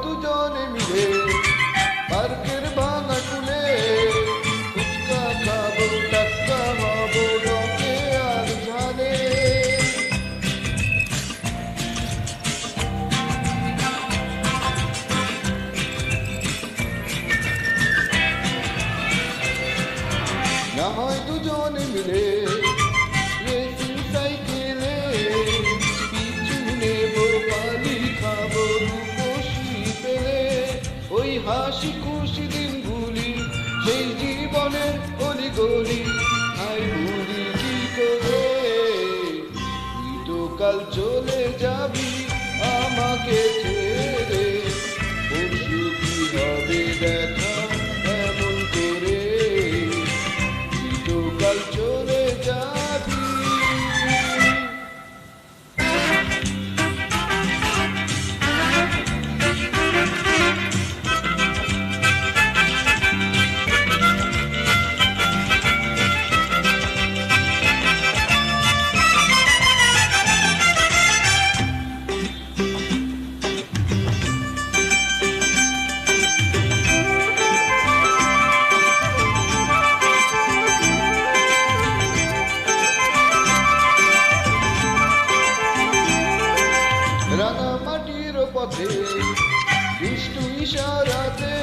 দুজনে মিলে পার্কের ভাঙা কুলে ফুচকা খাবো, টাটকা হবো রকে আর ঝালে। না হয় দুজনে মিলে রেসিং সাইকেলে পিছু নেবো, পানি খাবো রূপসী পেলে। ওই হাসি খুশি দিনগুলি সেই জীবনের গলি গলি হাই ভুলি কি করে। তুই তো কাল চলে যাবি আমাকে ছেড়ে, পরশু কি হবে দেখা এমন করে। তুই তো কাল চলে যাবি। রাঙা মাটির পথে দুষ্টু ইশারাতে